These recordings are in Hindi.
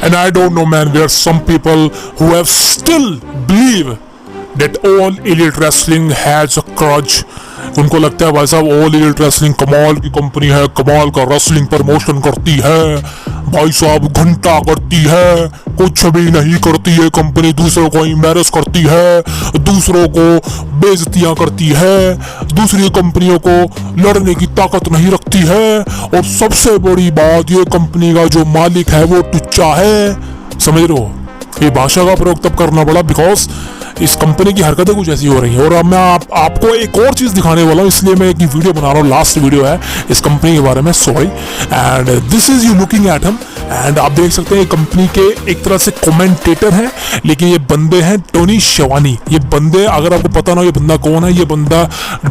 And I don't know, man, there are some people who have still believe that all elite wrestling has a grudge. उनको लगता है भाई साहब ऑल एलिट रेसलिंग कमाल की कंपनी है, कमाल का रेसलिंग प्रमोशन करती है, भाई साहब घंटा करती है, कुछ भी नहीं करती है कंपनी, दूसरों को एम्बैरस करती है, दूसरों को बेइज्जतियां करती है, दूसरी कंपनियों को लड़ने की ताकत नहीं रखती है, और सबसे बड़ी बात ये कंपनी का जो मालिक है वो टुच्चा है। समझ रहे हो? ये भाषा का प्रयोग तब करना पड़ा बिकॉज इस कंपनी की हरकतें कुछ ऐसी हो रही है। और अब मैं आपको एक और चीज दिखाने वाला हूँ, इसलिए मैं एक वीडियो बना रहा हूँ, लास्ट वीडियो है इस कंपनी के बारे में, sorry. And this is you looking at him, and आप देख सकते हैं कंपनी के एक तरह से कमेंटेटर हैं, लेकिन ये बंदे हैं टोनी शिवानी। ये बंदे, अगर आपको पता ना ये बंदा कौन है, ये बंदा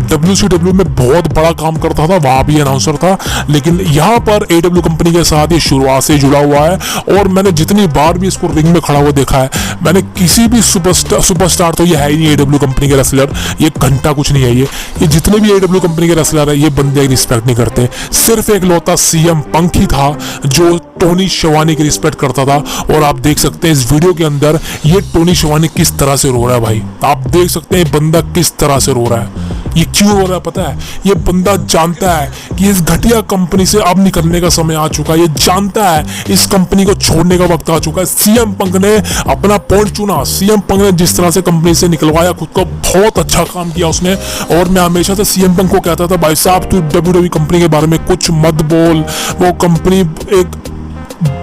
WCW में बहुत बड़ा काम करता था, वहां भी अनाउंसर था, लेकिन यहाँ पर AEW कंपनी के साथ ये शुरुआत से जुड़ा हुआ है। और मैंने जितनी बार भी इसको रिंग में खड़ा हुआ देखा है, मैंने किसी भी सुपरस्टार तो ये है ही नहीं AEW कंपनी के रेसलर, ये घंटा कुछ नहीं है। ये जितने भी AEW कंपनी के रेसलर है, ये बंदे रिस्पेक्ट नहीं करते। सिर्फ एक लौता CM पंक ही था जो टोनी शिवानी की रिस्पेक्ट करता था। और आप देख सकते हैं इस वीडियो के अंदर ये टोनी शिवानी किस तरह से रो रहा है भाई, आप देख सकते हैं बंदा किस तरह से रो रहा है। ये क्यों हो रहा है पता है? ये बंदा जानता है कि इस घटिया कंपनी से अब निकलने का समय आ चुका है, ये जानता है इस कंपनी को छोड़ने का वक्त आ चुका है। CM पंक ने अपना पॉइंट चुना, CM पंक ने जिस तरह से कंपनी से निकलवाया खुद को, बहुत अच्छा काम किया उसने। और मैं हमेशा से CM पंक को कहता था भाई साहब तू WWE कंपनी के बारे में कुछ मत बोल, वो कंपनी एक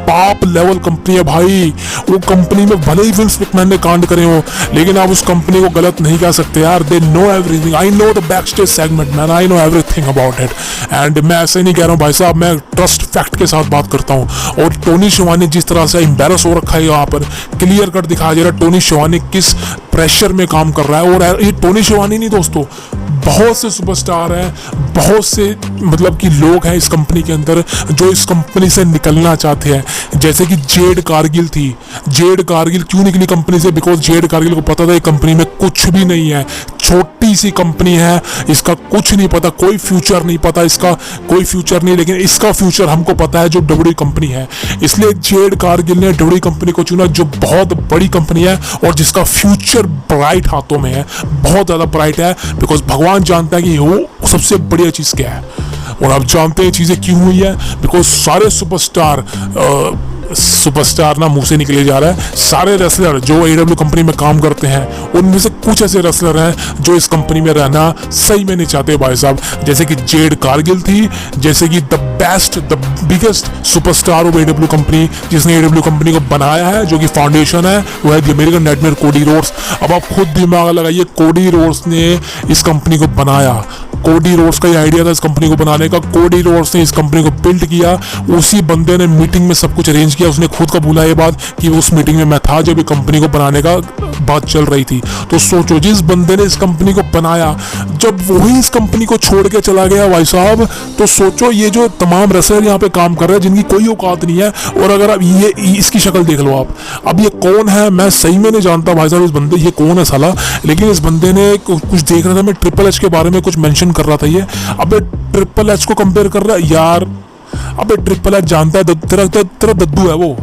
बाप लेवल कंपनी है भाई। वो कंपनी में भले ही विंस मैकमैन ने कांड करे हो, लेकिन आप उस कंपनी को गलत नहीं कह सकते यार। They know everything, I know the back stage segment man, I know everything about it. And मैं ऐसे नहीं कह रहा हूँ भाई साहब, मैं ट्रस्ट फैक्ट के साथ बात करता हूँ। और टोनी शिवानी जिस तरह से एम्बैरस हो रखा है, यहाँ पर क्लियर कट दिखाया जा रहा है टोनी शिवानी किस प्रेशर में काम कर रहा है। और ये टोनी शिवानी नहीं दोस्तों, बहुत से सुपरस्टार हैं, बहुत से मतलब कि लोग हैं इस कंपनी के अंदर जो इस कंपनी से निकलना चाहते हैं। जैसे कि जेड कारगिल थी। जेड कारगिल क्यों निकली कंपनी से? बिकॉज जेड कारगिल को पता था ये कंपनी में कुछ भी नहीं है, छोटी सी कंपनी है, इसका कुछ नहीं पता, कोई फ्यूचर नहीं पता, इसका कोई फ्यूचर नहीं, लेकिन इसका फ्यूचर हमको पता है जो WWE कंपनी है। इसलिए जेड कारगिल ने WWE कंपनी को चुना जो बहुत बड़ी कंपनी है और जिसका फ्यूचर ब्राइट हाथों में है, बहुत ज़्यादा ब्राइट है। बिकॉज भगवान जानता है कि वो सबसे बढ़िया चीज़ क्या है। और आप जानते हैं चीज़ें क्यों हुई है? बिकॉज सारे सुपरस्टार ना मुंह से निकले जा रहा है, सारे रेसलर जो AEW कंपनी में काम करते हैं, उनमें से कुछ ऐसे रेसलर हैं जो इस कंपनी में रहना सही में नहीं चाहते भाई साहब। जैसे कि जेड कारगिल थी, जैसे कि the biggest superstar of AEW company जिसने AEW कंपनी को बनाया है, जो कि फाउंडेशन है, वो है the American nightmare Cody Rhodes. अब आप खुद दिमाग लगाइए, कोडी रोड्स ने इस कंपनी को बनाया, कोडी रोड्स का ये आइडिया था इस कंपनी को बनाने का, कोडी रोड्स ने इस कंपनी को बिल्ड किया, उसी बंदे ने मीटिंग में सब कुछ अरेंज किया। उसने खुद का बोला ये बात कि उस मीटिंग में मैं था जब ये कंपनी को बनाने का बात चल रही थी। तो सोचो जिस बंदे ने इस कंपनी को बनाया, जब वही इस कंपनी को छोड़ के चला गया भाई साहब, तो सोचो ये जो तमाम रेसलर यहाँ पे काम कर रहे हैं जिनकी कोई औकात नहीं है। और अगर आप ये इसकी शक्ल देख लो आप, अब ये कौन है मैं सही में नहीं जानता भाई साहब, इस बंदे ये कौन है साला, लेकिन इस बंदे ने कुछ देख रहा था, मैं ट्रिपल एच के बारे में कुछ मेंशन कर रहा था। ये अबे ट्रिपल एच को कंपेयर कर रहा है यार। अबे ट्रिपल एच जानता है तेरा दद्दू है वो।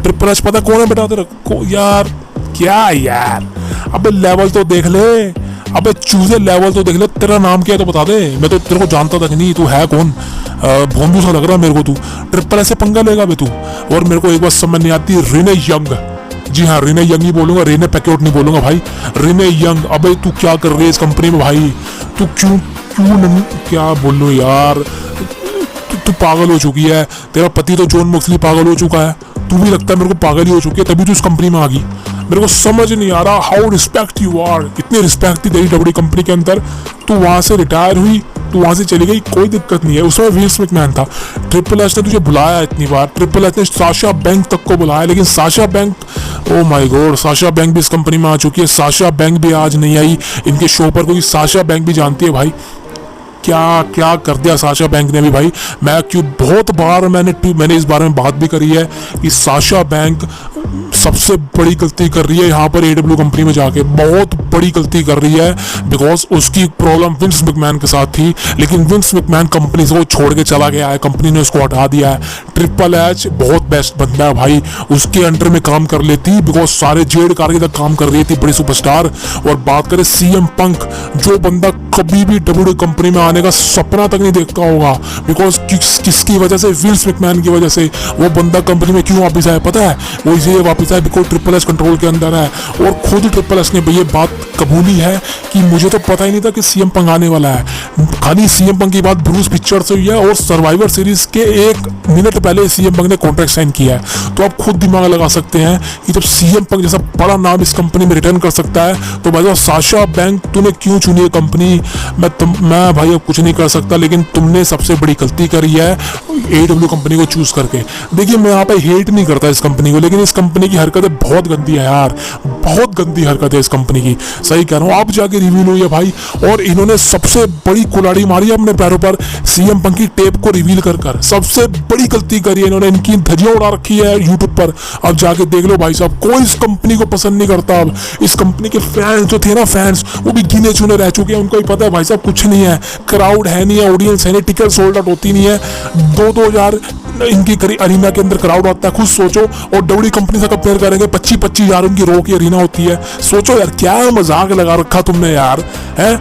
ट्रिपल एच पता कौन है बेटा तेरा को यार? क्या यार, अबे लेवल तो देख ले, अबे चूजे लेवल तो देख ले, तेरा नाम क्या है तो बता दे, मैं तो तेरे को जानता था कि नहीं, तू है कौन? भोंदू सा लग रहा है मेरे को तू। ट्रिपल एच से पंगा लेगा बे तू। और मेरे को एक बात समझ नहीं आती, रिने यंग, जी हाँ रिने यंग ही बोलूंगा, रेने पैकेट नहीं बोलूंगा भाई, रिने यंग। अबे तू क्या कर रही है इस कंपनी में भाई? तू क्यों नहीं, क्या बोलूं यार, तू पागल हो चुकी है। तेरा पति तो जॉन मोक्सली पागल हो चुका है, तू भी लगता है मेरे को पागल ही हो चुकी है, तभी तू इस कंपनी में आ गई। मेरे को समझ नहीं आ रहा हाउ रिस्पेक्ट यू आर, इतनी रिस्पेक्ट थी तेरी WWE कंपनी के अंदर, तू वहां से रिटायर हुई, तू वहां से चली गई, कोई दिक्कत नहीं है। उसमें विंस मैकमैन था, ट्रिपल एच ने तुझे बुलाया इतनी बार, ट्रिपल एच ने साशा बैंक तक को बुलाया, लेकिन Sasha Banks, oh my God, Sasha Banks भी इस कंपनी में आ चुकी है। साशा बैंक भी आज नहीं आई इनके शो पर, क्योंकि साशा बैंक भी जानती है भाई क्या क्या कर दिया साशा बैंक ने भी भाई। मैं क्यों बहुत बार मैंने इस बारे में बात भी करी है कि साशा बैंक सबसे बड़ी गलती कर रही है यहाँ पर एडब्ल्यू कंपनी में जाके, बहुत बड़ी गलती कर रही है। बिकॉज उसकी प्रॉब्लम विंस मैकमैन के साथ थी, लेकिन विंस मैकमैन कंपनी को छोड़ के चला गया है, कंपनी ने उसको हटा दिया है। ट्रिपल एच बहुत बेस्ट बंदा है भाई, उसके अंडर में काम कर लेती, बिकॉज सारे जेड कार तक काम कर रही थी, बड़ी सुपरस्टार। और बात करें सीएम पंक, जो बंदा कभी भी डब्ल्यू कंपनी में आने का सपना तक नहीं देखता होगा, बिकॉज किसकी वजह से, विंस मैकमैन की वजह से वो बंदा कंपनी में क्यों वापस आया पता है? वो इसलिए वापस आया बिकॉज ट्रिपल एच कंट्रोल के अंदर है। और खुद ट्रिपल एच ने ये बात कबूली है कि मुझे तो पता ही नहीं था कि सीएम पंक आने वाला है। खाली सीएम पंक की बात ब्रूस पिक्चर से हुई है, और सर्वाइवर सीरीज के 1 मिनट पहले सीएम पंक ने कॉन्ट्रैक्ट साइन किया है। तो आप खुद दिमाग लगा सकते हैं कि जब सीएम पंक जैसा बड़ा नाम इस कंपनी में रिटर्न कर सकता है, तो भाई साशा बैंक तूने क्यों चुनी है कंपनी? मैं भाई अब कुछ नहीं कर सकता, लेकिन तुमने सबसे बड़ी गलती करी है एडब्ल्यू कंपनी को चूज करके। देखिए मैं यहाँ पे हेट नहीं करता इस कंपनी को, लेकिन इस कंपनी की हरकतें बहुत गंदी है यार, बहुत गंदी हरकत है इस कंपनी की, सही कह रहा हूँ। आप जाके रिवील हुई है भाई, और इन्होंने सबसे बड़ी कुल्हाड़ी मारी है अपने पैरों पर सीएम पंक की टेप को रिवील कर सबसे बड़ी गलती करी है इन्होंने। इनकी धज्जियां उड़ा रखी है यूट्यूब पर, अब जाके देख लो भाई साहब। कोई इस कंपनी को पसंद नहीं करता अब। इस कंपनी के फैंस जो थे ना, फैंस वो भी गिने चुने रह चुके हैं, उनको ही पता है भाई साहब कुछ नहीं है, क्राउड है नहीं है, ऑडियंस है नहीं, टिकट सोल्ड आउट होती नहीं है। 2-2 हजार इनकी अरीना के अंदर क्राउड आता है, खुद सोचो। और डब्ल्यू कंपनी से कंपेयर करेंगे 25-25 हजार उनकी रो की अरीना होती है। सोचो यार क्या मजाक लगा रखा तुमने यार, है?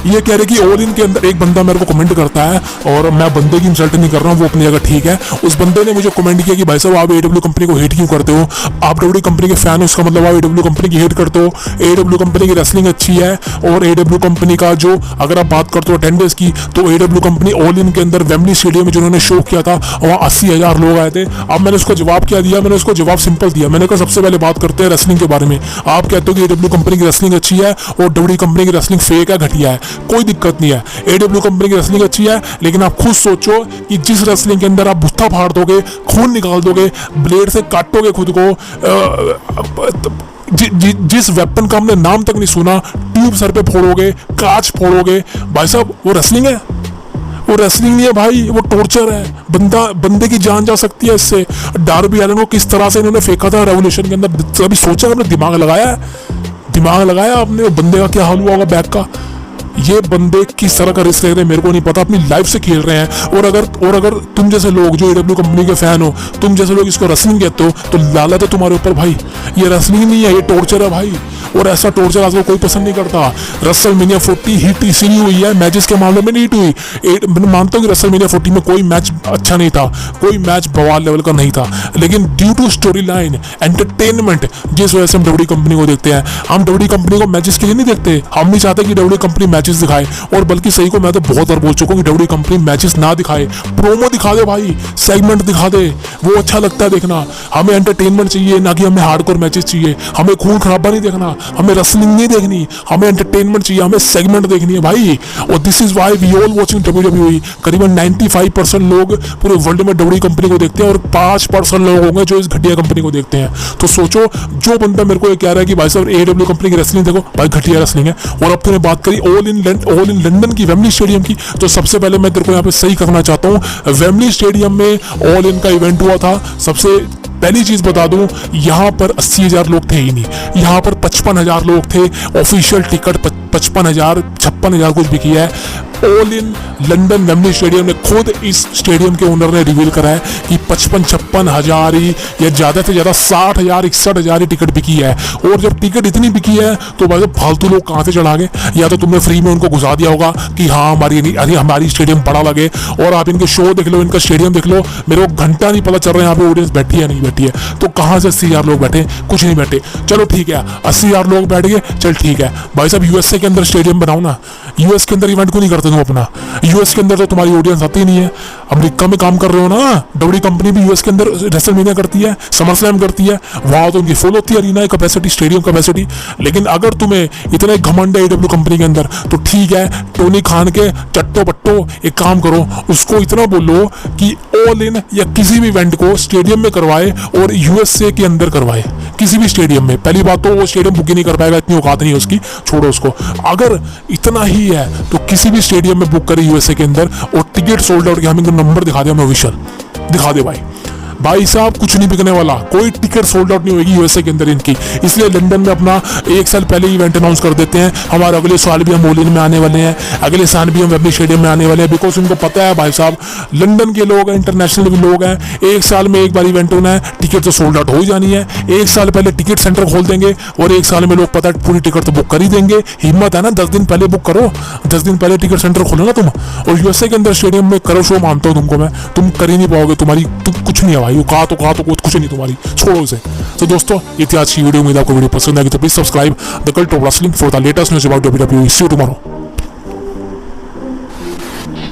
ये कह रहे कि ऑल इन के अंदर एक बंदा मेरे को कमेंट करता है, और मैं बंदे की इंसल्ट नहीं कर रहा हूँ, वो अपनी जगह ठीक है। उस बंदे ने मुझे कमेंट किया कि भाई साहब आप एडब्ल्यू कंपनी को हेट क्यों करते हो? आप डब्ल्यू कंपनी के फैन हो, इसका मतलब आप एडब्ल्यू कंपनी की हेट करते हो। एडब्ल्यू कंपनी की रेसलिंग अच्छी है, और एडब्ल्यू कंपनी का जो, अगर आप बात करते हो अटेंडेंस की, तो एडब्ल्यू कंपनी ऑल इन के अंदर वेम्बली स्टेडियम में जिन्होंने शो किया था, वहाँ 80,000 लोग आए थे। अब मैंने उसको जवाब क्या दिया? मैंने उसको जवाब सिंपल दिया, मैंने कहा सबसे पहले बात करते हैं रेसलिंग के बारे में। आप कहते हो कि एडब्ल्यू कंपनी की रेसलिंग अच्छी है और डब्ल्यू कंपनी की रेसलिंग फेक है, घटिया है, कोई दिक्कत नहीं है। एडब्ल्यू कंपनी की रेसलिंग अच्छी है, लेकिन आप खुद सोचो कि जिस रेसलिंग के अंदर आप बुत्था फाड़ दोगे, खून निकाल दोगे, ब्लेड से काटोगे खुद को, जिस वेपन का हमने नाम तक नहीं सुना, ट्यूब सर पे फोड़ोगे, कांच फोड़ोगे, भाई साहब वो रेसलिंग है? वो रेसलिंग नहीं है भाई, वो टॉर्चर है। बंदे की जान जा सकती है इससे। डार्बी एलन को किस तरह से इन्होंने फेंका था रेवोल्यूशन के अंदर, कभी सोचा आपने? दिमाग लगाया? दिमाग लगाया आपने? वो बंदे का क्या हाल हुआ होगा बैक का? ये बंदे किस तरह का रिस्क ले रहे हैं मेरे को नहीं पता, अपनी लाइफ से खेल रहे हैं। और अगर तुम जैसे लोग जो एडब्ल्यू कंपनी के फैन हो, तुम जैसे लोग इसको रेसलिंग कहते हो, तो लाला तो तुम्हारे ऊपर भाई। ये रेसलिंग नहीं है, ये टॉर्चर है भाई, और ऐसा टॉर्चर आजकल कोई पसंद नहीं करता। रेसलमेनिया 40 हिट इसीलिए हुई है, मैचेस के मामले में नहीं हिट हुई। मैं मानता हूँ कि रेसलमेनिया 40 में कोई मैच अच्छा नहीं था, कोई मैच बवाल लेवल का नहीं था, लेकिन due to story line, entertainment, जिस वजह से हम डब्ल्यू कंपनी को देखते हैं। हम डब्ल्यू कंपनी को मैचेस के लिए नहीं देखते, हम नहीं चाहते कि डब्ल्यू कंपनी मैचेस दिखाए। और बल्कि सही को मैं तो बहुत बार बोल चुका हूँ कि डब्ल्यू कंपनी मैचेस ना दिखाए, प्रोमो दिखा दे भाई, सेगमेंट दिखा दे, वो अच्छा लगता है देखना। हमें एंटरटेनमेंट चाहिए, ना कि हमें हार्डकोर मैचेस चाहिए। हमें खून खराबा नहीं देखना, हमें रेसलिंग नहीं देखनी, हमें एंटरटेनमेंट चाहिए, हमें सेगमेंट देखनी है भाई। और this is why we all watching WWE. करीबन 95% लोग पूरे वर्ल्ड में डब्ल्यू कंपनी को देखते हैं, और 5% लोग होंगे जो इस घटिया कंपनी को देखते हैं। तो सोचो, जो बंदा मेरे को ये कह रहा है कि भाई साहब एडब्ल्यू कंपनी की रेसलिंग देखो, भाई घटिया रेसलिंग है। और अब तूने बात करी ऑल इन लंदन की, वेम्बली स्टेडियम की, तो सबसे पहले मैं तेरे को यहाँ पे सही करना चाहता हूँ। वेम्बली स्टेडियम में ऑल इन का इवेंट हुआ था। सबसे पहली चीज बता दूं, यहाँ पर 80,000 लोग थे ही नहीं, यहाँ पर 55,000 लोग थे। ऑफिशियल टिकट 55,000 56,000 कुछ बिकी है। All in London Wembley stadium ने खुद, इस स्टेडियम के ओनर ने रिवील करा है कि 55,000 ही, या ज्यादा से ज्यादा 60,000 61,000 ही टिकट बिकी है। और जब टिकट इतनी बिकी है तो भाई फालतू लोग कहाँ से चढ़ा गए? या तो तुमने फ्री में उनको घुसा दिया होगा कि हाँ हमारी स्टेडियम बड़ा लगे, और आप इनके शो देख लो, इनका स्टेडियम देख लो, मेरे को घंटा नहीं पता चल रहा है यहाँ पे ऑडियंस बैठी है नहीं बैठी है। तो कहाँ से 80,000 लोग बैठे? कुछ नहीं बैठे। चलो ठीक है, 80,000 लोग बैठ गए, चल ठीक है भाई साहब, यूएसए के अंदर स्टेडियम बनाओ ना। यूएस के अंदर इवेंट क्यों नहीं करते तुम अपना? यूएस के अंदर तो तुम्हारी ऑडियंस आती नहीं है। अमेरिका में काम कर रहे हो ना, डब्ल्यू कंपनी भी यूएस के अंदर रेसलमेनिया करती है, समर स्लैम करती है, वहां तो उनकी फुल होती है अरीना कैपेसिटी, स्टेडियम कैपेसिटी। लेकिन अगर तुम्हें इतना घमंड है डब्ल्यू कंपनी के अंदर, तो ठीक है, टोनी खान के चट्टो बट्टो एक काम करो, उसको इतना बोलो कि ऑल इन या किसी भी इवेंट को स्टेडियम में करवाए, और यूएसए के अंदर करवाए, किसी भी स्टेडियम में। पहली बात तो वो स्टेडियम बुक ही नहीं कर पाएगा, इतनी औकात नहीं है उसकी, छोड़ो उसको। अगर इतना ही है तो किसी भी स्टेडियम में बुक करे यूएसए के अंदर, और टिकट सोल्ड आउट के हमें नंबर दिखा दे, हमें ऑफिशियल दिखा दे भाई, भाई साहब कुछ नहीं बिकने वाला, कोई टिकट सोल्ड आउट नहीं होगी यूएसए के अंदर इनकी। इसलिए लंदन में अपना 1 साल पहले इवेंट अनाउंस कर देते हैं, हमारे अगले साल भी हम ओलिन में आने वाले हैं, अगले साल भी हम वेम्बली स्टेडियम में आने वाले हैं। बिकॉज उनको पता है भाई साहब लंदन के लोग हैं, इंटरनेशनल भी लोग हैं, 1 साल में एक बार इवेंट होना है, टिकट तो सोल्ड आउट हो ही जानी है। 1 साल पहले टिकट सेंटर खोल देंगे और 1 साल में लोग पता है पूरी टिकट तो बुक कर ही देंगे। हिम्मत है ना, 10 दिन पहले बुक करो, 10 दिन पहले टिकट सेंटर खोलो ना तुम, और यूएसए के अंदर स्टेडियम में करो शो, मानता हूँ तुमको मैं, तुम कर ही नहीं पाओगे, तुम्हारी तुम कुछ नहीं है भाई, कहा तो कुछ नहीं तुम्हारी, छोड़ो उसे। तो दोस्तों ये थी आज की वीडियो, उम्मीद आपको वीडियो पसंद आएगी तो please subscribe the cult of wrestling for the latest news about WWE। See you tomorrow.